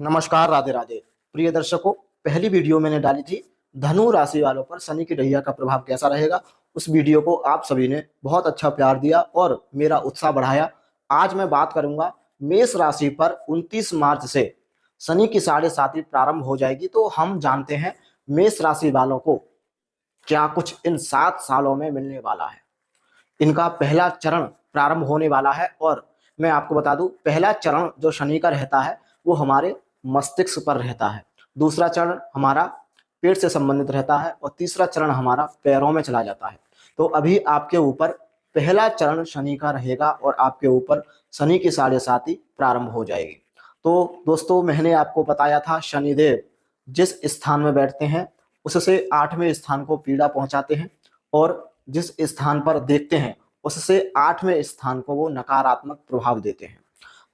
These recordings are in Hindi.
नमस्कार, राधे राधे। प्रिय दर्शकों, पहली वीडियो मैंने डाली थी धनु राशि वालों पर शनि की ढैया का प्रभाव कैसा रहेगा। उस वीडियो को आप सभी ने बहुत अच्छा प्यार दिया और मेरा उत्साह बढ़ाया। आज मैं बात करूंगा मेष राशि पर 29 मार्च से शनि की साढ़े साती प्रारंभ हो जाएगी। तो हम जानते हैं मेष राशि वालों को क्या कुछ इन 7 सालों में मिलने वाला है। इनका पहला चरण प्रारंभ होने वाला है और मैं आपको बता दूं, पहला चरण जो शनि का रहता है वो हमारे मस्तिष्क पर रहता है। दूसरा चरण हमारा पेट से संबंधित रहता है और तीसरा चरण हमारा पैरों में चला जाता है। तो अभी आपके ऊपर पहला चरण शनि का रहेगा और आपके ऊपर शनि की साढ़े साती प्रारंभ हो जाएगी। तो दोस्तों, मैंने आपको बताया था शनिदेव जिस स्थान में बैठते हैं उससे 8वें स्थान को पीड़ा पहुंचाते हैं और जिस स्थान पर देखते हैं उससे 8वें स्थान को वो नकारात्मक प्रभाव देते हैं।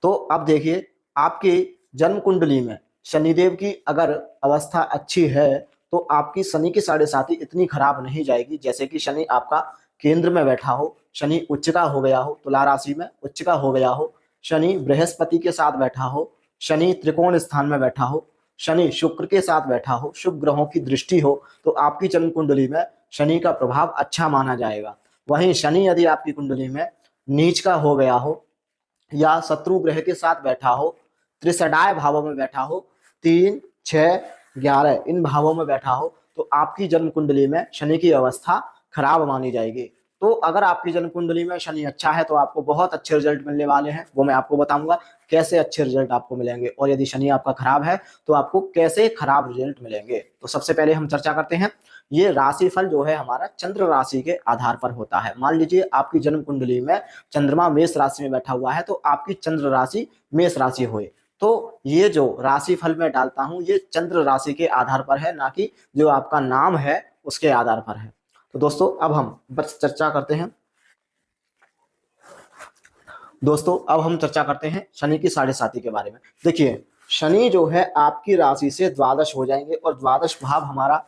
तो अब देखिए, आपकी जन्म कुंडली में शनिदेव की अगर अवस्था अच्छी है तो आपकी शनि की साढ़े साती इतनी खराब नहीं जाएगी। जैसे कि शनि आपका केंद्र में बैठा हो, शनि उच्च का हो गया हो, तुला राशि में उच्च का हो गया हो, शनि बृहस्पति के साथ बैठा हो, शनि त्रिकोण स्थान में बैठा हो, शनि शुक्र के साथ बैठा हो, शुभ ग्रहों की दृष्टि हो, तो आपकी जन्म कुंडली में शनि का प्रभाव अच्छा माना जाएगा। वहीं शनि यदि आपकी कुंडली में नीच का हो गया हो या शत्रु ग्रह के साथ बैठा हो, त्रिषडाय भावों में बैठा हो, 3, 6, 11 इन भावों में बैठा हो, तो आपकी जन्म कुंडली में शनि की अवस्था खराब मानी जाएगी। तो अगर आपकी जन्म कुंडली में शनि अच्छा है तो आपको बहुत अच्छे रिजल्ट मिलने वाले हैं। वो मैं आपको बताऊंगा कैसे अच्छे रिजल्ट आपको मिलेंगे, और यदि शनि आपका खराब है तो आपको कैसे खराब रिजल्ट मिलेंगे। तो सबसे पहले हम चर्चा करते हैं, ये राशिफल जो है हमारा चंद्र राशि के आधार पर होता है। मान लीजिए आपकी जन्म कुंडली में चंद्रमा मेष राशि में बैठा हुआ है तो आपकी चंद्र राशि मेष राशि हुई। तो ये जो राशिफल मैं डालता हूं ये चंद्र राशि के आधार पर है, ना कि जो आपका नाम है उसके आधार पर है। तो दोस्तों, अब हम बस चर्चा करते हैं। दोस्तों, अब हम चर्चा करते हैं शनि की साढ़े साती के बारे में। देखिए, शनि जो है आपकी राशि से द्वादश हो जाएंगे और द्वादश भाव हमारा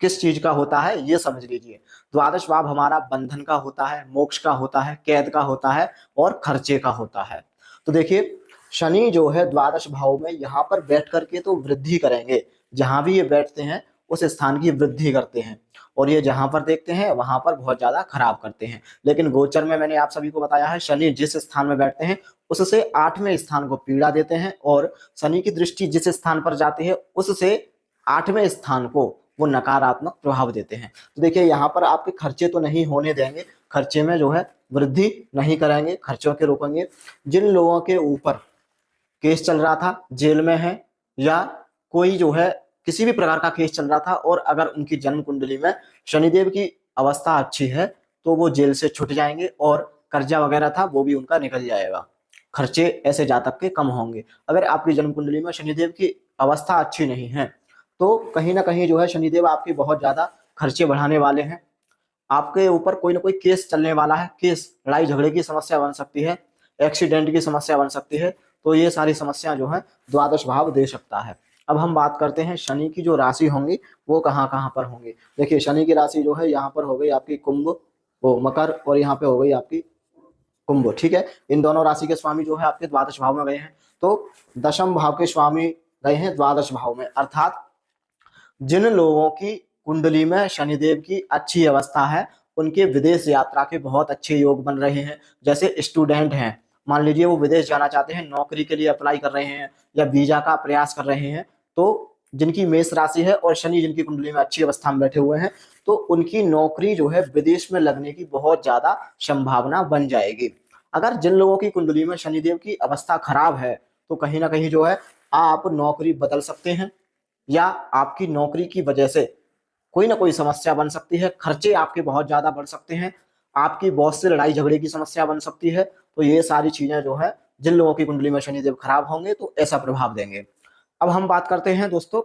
किस चीज का होता है ये समझ लीजिए। द्वादश भाव हमारा बंधन का होता है, मोक्ष का होता है, कैद का होता है और खर्चे का होता है। तो देखिए, शनि जो है द्वादश भाव में यहाँ पर बैठ करके तो वृद्धि करेंगे। जहां भी ये बैठते हैं उस स्थान की वृद्धि करते हैं, और ये जहां पर देखते हैं वहां पर बहुत ज्यादा खराब करते हैं। लेकिन गोचर में मैंने आप सभी को बताया है, शनि जिस स्थान में बैठते हैं उससे 8वें स्थान को पीड़ा देते हैं, और शनि की दृष्टि जिस स्थान पर जाती है उससे 8वें स्थान को वो नकारात्मक प्रभाव देते हैं। तो देखिए, यहाँ पर आपके खर्चे तो नहीं होने देंगे, खर्चे में जो है वृद्धि नहीं कराएंगे, खर्चों के रोकेंगे। जिन लोगों के ऊपर केस चल रहा था, जेल में है, या कोई जो है किसी भी प्रकार का केस चल रहा था, और अगर उनकी जन्म कुंडली में शनिदेव की अवस्था अच्छी है तो वो जेल से छूट जाएंगे, और कर्जा वगैरह था वो भी उनका निकल जाएगा। खर्चे ऐसे जातक के कम होंगे। अगर आपकी जन्म कुंडली में शनिदेव की अवस्था अच्छी नहीं है तो कहीं ना कहीं जो है शनिदेव आपके बहुत ज्यादा खर्चे बढ़ाने वाले हैं। आपके ऊपर कोई ना कोई केस चलने वाला है, केस लड़ाई झगड़े की समस्या बन सकती है, एक्सीडेंट की समस्या बन सकती है। तो ये सारी समस्या जो है द्वादश भाव दे सकता है। अब हम बात करते हैं शनि की जो राशि होंगी वो कहाँ कहाँ पर होंगी। देखिए, शनि की राशि जो है यहाँ पर हो गई आपकी कुंभ, वो मकर, और यहाँ पे हो गई आपकी कुंभ। ठीक है, इन दोनों राशि के स्वामी जो है आपके द्वादश भाव में गए हैं। तो दशम भाव के स्वामी गए हैं द्वादश भाव में, अर्थात जिन लोगों की कुंडली में शनिदेव की अच्छी अवस्था है उनके विदेश यात्रा के बहुत अच्छे योग बन रहे हैं। जैसे स्टूडेंट हैं, मान लीजिए वो विदेश जाना चाहते हैं, नौकरी के लिए अप्लाई कर रहे हैं या वीजा का प्रयास कर रहे हैं, तो जिनकी मेष राशि है और शनि जिनकी कुंडली में अच्छी अवस्था में बैठे हुए हैं तो उनकी नौकरी जो है विदेश में लगने की बहुत ज्यादा संभावना बन जाएगी। अगर जिन लोगों की कुंडली में शनिदेव की अवस्था खराब है तो कहीं ना कहीं जो है आप नौकरी बदल सकते हैं, या आपकी नौकरी की वजह से कोई ना कोई समस्या बन सकती है, खर्चे आपके बहुत ज्यादा बढ़ सकते हैं, आपकी बॉस से लड़ाई झगड़े की समस्या बन सकती है। तो ये सारी चीजें जो है जिन लोगों की कुंडली में शनिदेव खराब होंगे तो ऐसा प्रभाव देंगे। अब हम बात करते हैं दोस्तों,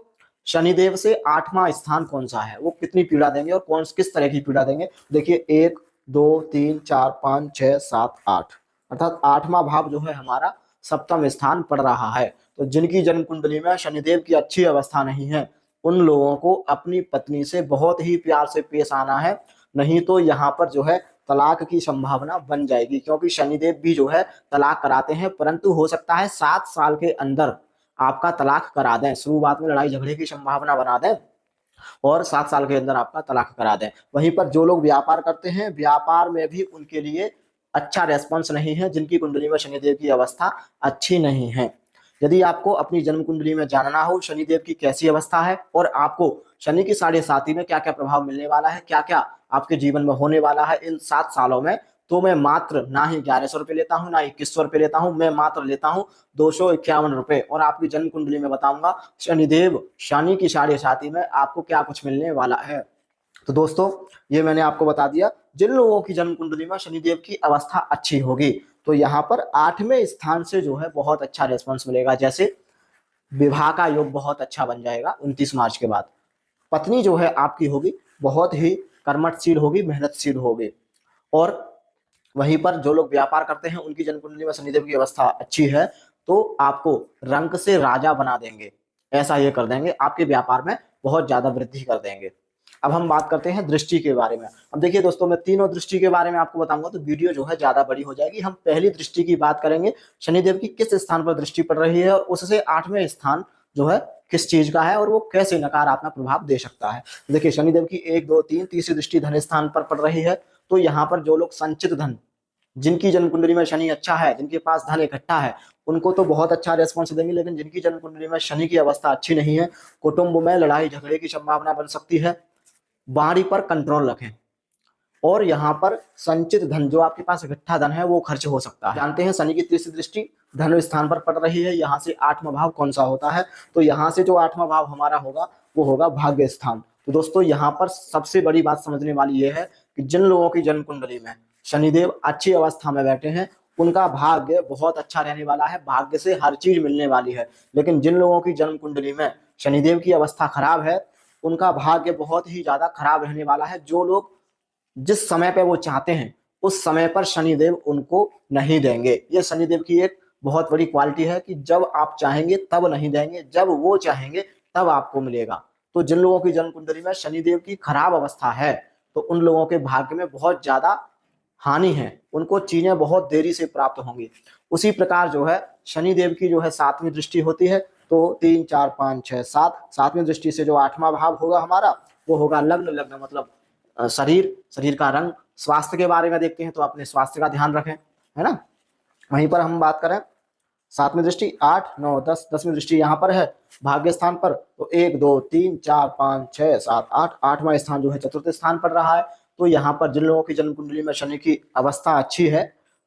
शनिदेव से 8वां स्थान कौन सा है, वो कितनी पीड़ा देंगे और कौन किस तरह की पीड़ा देंगे। देखिए, 1, 2, 3, 4, 5, 6, 7, 8, अर्थात 8वां भाव जो है हमारा सप्तम स्थान पड़ रहा है। तो जिनकी जन्म कुंडली में शनिदेव की अच्छी अवस्था नहीं है उन लोगों को अपनी पत्नी से बहुत ही प्यार से पेश आना है, नहीं तो यहाँ पर जो है तलाक की संभावना बन जाएगी। क्योंकि शनिदेव भी जो है तलाक कराते हैं, परंतु हो सकता है 7 साल के अंदर आपका तलाक करा दें, शुरुआत में लड़ाई झगड़े की संभावना बना दें और 7 साल के अंदर आपका तलाक करा दें। वहीं पर जो लोग व्यापार करते हैं, व्यापार में भी उनके लिए अच्छा रेस्पॉन्स नहीं है, जिनकी कुंडली में शनिदेव की अवस्था अच्छी नहीं है। यदि आपको अपनी जन्म कुंडली में जानना हो शनिदेव की कैसी अवस्था है और आपको शनि की साढ़े साती में क्या क्या प्रभाव मिलने वाला है, क्या क्या आपके जीवन में होने वाला है इन 7 सालों में, तो मैं मात्र ना ही 1100 रुपये लेता हूँ, ना ही 2100 रुपये लेता हूँ, मैं मात्र लेता हूँ 251 रुपये और आपकी जन्म कुंडली में बताऊंगा शनिदेव शनि की साढ़े साती में आपको क्या कुछ मिलने वाला है। तो दोस्तों ये मैंने आपको बता दिया, जिन लोगों की जन्म कुंडली में शनिदेव की अवस्था अच्छी होगी तो यहाँ पर 8वें स्थान से जो है बहुत अच्छा रेस्पॉन्स मिलेगा। जैसे विवाह का योग बहुत अच्छा बन जाएगा 29 मार्च के बाद। पत्नी जो है आपकी होगी बहुत ही कर्मठशील होगी, मेहनतशील होगी। और वहीं पर जो लोग व्यापार करते हैं उनकी जन्म कुंडली में शनिदेव की अवस्था अच्छी है तो आपको रंक से राजा बना देंगे, ऐसा ये कर देंगे, आपके व्यापार में बहुत ज्यादा वृद्धि कर देंगे। अब हम बात करते हैं दृष्टि के बारे में। अब देखिए दोस्तों, मैं तीनों दृष्टि के बारे में आपको बताऊंगा तो वीडियो जो है ज्यादा बड़ी हो जाएगी। हम पहली दृष्टि की बात करेंगे, शनिदेव की किस स्थान पर दृष्टि पड़ रही है और उससे 8वें स्थान जो है किस चीज का है और वो कैसे नकारात्मक प्रभाव दे सकता है। देखिए शनिदेव की 1 2 3 तीसरी दृष्टि धन स्थान पर पड़ रही है, तो यहाँ पर जो लोग संचित धन, जिनकी जन्म कुंडली में शनि अच्छा है, जिनके पास धन इकट्ठा है, उनको तो बहुत अच्छा रेस्पॉन्स देंगे। लेकिन जिनकी जन्म कुंडली में शनि की अवस्था अच्छी नहीं है, कुटुंब में लड़ाई झगड़े की संभावना बन सकती है, बाड़ी पर कंट्रोल रखें और यहाँ पर संचित धन जो आपके पास इकट्ठा धन है वो खर्च हो सकता है। जानते हैं शनि की तीसरी दृष्टि धन स्थान पर पड़ रही है, यहाँ से 8वां भाव कौन सा होता है, तो यहाँ से जो 8वां भाव हमारा होगा वो होगा भाग्य स्थान। तो दोस्तों यहाँ पर सबसे बड़ी बात समझने वाली ये है कि जिन लोगों की जन्म कुंडली में शनिदेव अच्छी अवस्था में बैठे हैं उनका भाग्य बहुत अच्छा रहने वाला है, भाग्य से हर चीज मिलने वाली है। लेकिन जिन लोगों की जन्म कुंडली में शनिदेव की अवस्था खराब है उनका भाग्य बहुत ही ज्यादा खराब रहने वाला है। जो लोग जिस समय पे वो चाहते हैं उस समय पर शनिदेव उनको नहीं देंगे। ये शनिदेव की एक बहुत बड़ी क्वालिटी है कि जब आप चाहेंगे तब नहीं देंगे, जब वो चाहेंगे तब आपको मिलेगा। तो जिन लोगों की जन्म कुंडली में शनिदेव की खराब अवस्था है तो उन लोगों के भाग्य में बहुत ज्यादा हानि है, उनको चीजें बहुत देरी से प्राप्त होंगी। उसी प्रकार जो है शनिदेव की जो है 7वीं दृष्टि होती है, तो 3 4 5 6 7 7वीं दृष्टि से जो 8वां भाव होगा हमारा वो होगा लग्न। लग्न मतलब शरीर, शरीर का रंग। स्वास्थ्य के बारे में देखते हैं तो अपने स्वास्थ्य का ध्यान रखें, है ना। वहीं पर हम बात करें 7वीं दृष्टि 8 9 10, 10वीं दृष्टि यहाँ पर है भाग्य स्थान पर, तो 1 2 3 4 5 6 7 8, 8वां स्थान जो है चतुर्थ स्थान पड़ रहा है। तो यहाँ पर जिन लोगों की जन्म कुंडली में शनि की अवस्था अच्छी है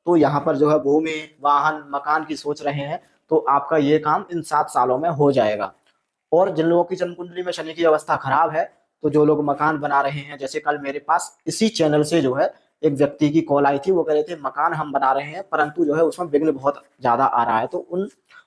तो यहाँ पर जो है भूमि वाहन मकान की सोच रहे हैं तो आपका ये काम इन 7 सालों में हो जाएगा। और जिन लोगों की जन्म कुंडली में शनि की अवस्था खराब है तो जो लोग मकान बना रहे हैं, जैसे कल मेरे पास इसी चैनल से जो है एक व्यक्ति की कॉल आई थी, वो कह रहे थे मकान हम बना रहे हैं परंतु जो है उसमें विघ्न बहुत ज्यादा आ रहा है। तो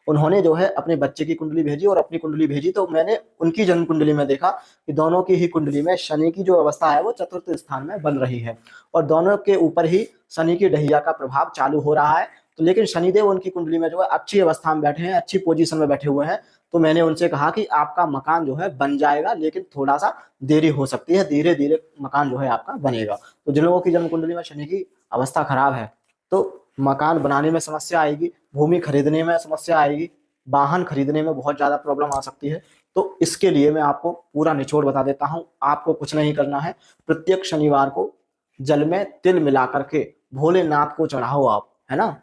उन्होंने जो है अपने बच्चे की कुंडली भेजी और अपनी कुंडली भेजी, तो मैंने उनकी जन्म कुंडली में देखा कि दोनों की ही कुंडली में शनि की जो अवस्था है वो चतुर्थ स्थान में बन रही है और दोनों के ऊपर ही शनि की ढैया का प्रभाव चालू हो रहा है। तो लेकिन शनिदेव उनकी कुंडली में जो है अच्छी अवस्था में बैठे हैं, अच्छी पोजीशन में बैठे हुए हैं। तो मैंने उनसे कहा कि आपका मकान जो है बन जाएगा लेकिन थोड़ा सा देरी हो सकती है, धीरे धीरे मकान जो है आपका बनेगा। तो जिन लोगों की जन्म कुंडली में शनि की अवस्था खराब है तो मकान बनाने में समस्या आएगी, भूमि खरीदने में समस्या आएगी, वाहन खरीदने में बहुत ज्यादा प्रॉब्लम आ सकती है। तो इसके लिए मैं आपको पूरा निचोड़ बता देता हूं। आपको कुछ नहीं करना है, प्रत्येक शनिवार को जल में तिल मिला करके भोलेनाथ को चढ़ाओ आप, है ना,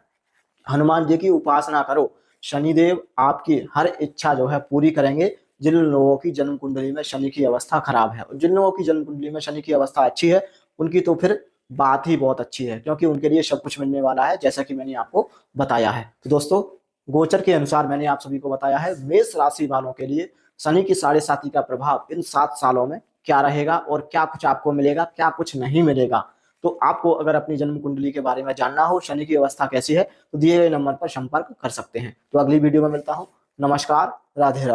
हनुमान जी की उपासना करो। शनिदेव आपकी हर इच्छा जो है पूरी करेंगे जिन लोगों की जन्म कुंडली में शनि की अवस्था खराब है। और जिन लोगों की जन्म कुंडली में शनि की अवस्था अच्छी है उनकी तो फिर बात ही बहुत अच्छी है, क्योंकि उनके लिए सब कुछ मिलने वाला है जैसा कि मैंने आपको बताया है। तो दोस्तों गोचर के अनुसार मैंने आप सभी को बताया है मेष राशि वालों के लिए शनि की साढ़े साती का प्रभाव इन 7 सालों में क्या रहेगा और क्या कुछ आपको मिलेगा, क्या कुछ नहीं मिलेगा। तो आपको अगर अपनी जन्म कुंडली के बारे में जानना हो, शनि की अवस्था कैसी है, तो दिए गए नंबर पर संपर्क कर सकते हैं। तो अगली वीडियो में मिलता हूं। नमस्कार, राधे राधे।